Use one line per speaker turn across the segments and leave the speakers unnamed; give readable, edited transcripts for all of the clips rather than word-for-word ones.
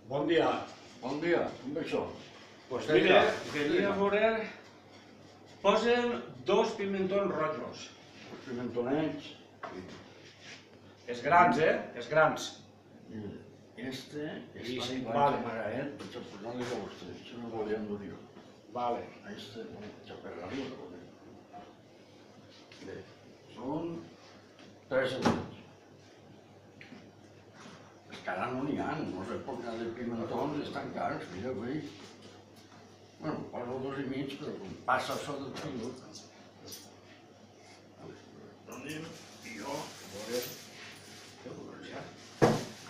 Bon dia.
Bon dia, com va això?
Pues mira, venia a veure... Posa'm 2 pimentons rojos.
Els pimentonets.
És grans, És grans.
Este
Sí,
està
sí,
igual
vale.
que Margaret, vaig a posar-li a vostè, si no volíem dur jo.
Vale.
A este, vaig a pegar-li a vostè. Bé, són 3 euros. És que ara no n'hi ha, no sé per què de pimentons estan cars, mira, avui. Bueno, poso 2 i mig, però com passa això del quilo. Donin, i jo, a veure...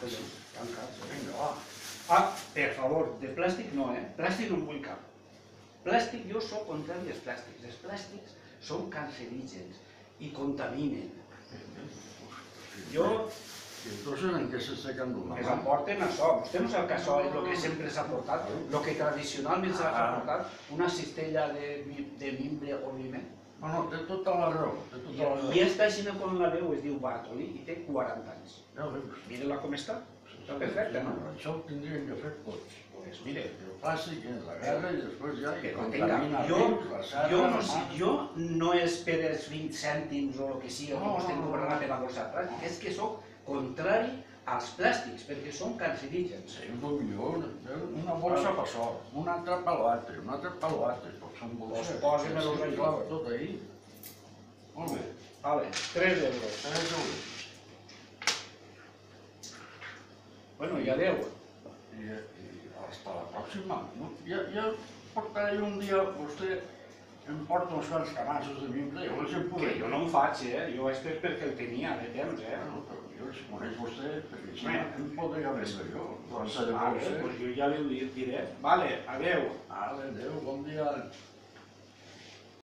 Vinga, va.
Ah, per favor, de plàstic no, Plàstic no en vull cap. Plàstic, jo sóc contrari als plàstics. Els plàstics són cancerígens i contaminen. Jo...
I entonces en què s'assequen d'una
Es aporten això. Vostè no sap que això és el que sempre s'ha portat, el que tradicionalment s'ha portat, una cistella de mimbre o liment.
Bueno, té tota la raó, té tota la raó.
I esta xina quan la veu es diu Bartoli i té 40 anys.
Ja ho veus.
Mira-la com està. Està perfecta, no?
Això ho tindrien que fer tots.
Pues mire,
El plàstic és la guerra i després ja hi
però
contamina rius, la serra,
jo no és per els 20 cèntims o el que sigui que vostè cobrarà per la bossa de plàstic, és que sóc contrari als plàstics, perquè són cancerígens.
Sí, millor, una bolsa per sol, una altra per l'altre, una altra per l'altre, tots són bolses.
Pues posi-me-los
Sí,
allà.
clava tot ahí. Molt bé.
Vale, 3 euros.
3 euros.
Bueno, i adeu.
I hasta la pròxima. Ja portaré un dia, vostè em porta uns quants camassos de mimbre, jo els em
Que
podré.
jo no em faig, Jo esto és perquè el tenia de temps,
Bueno, però jo els coneix vostè, perquè si no
Bueno.
em podria vendre jo. Doncs
Vale, pues jo ja li ho diré. Vale, adeu.
Adéu, bon dia.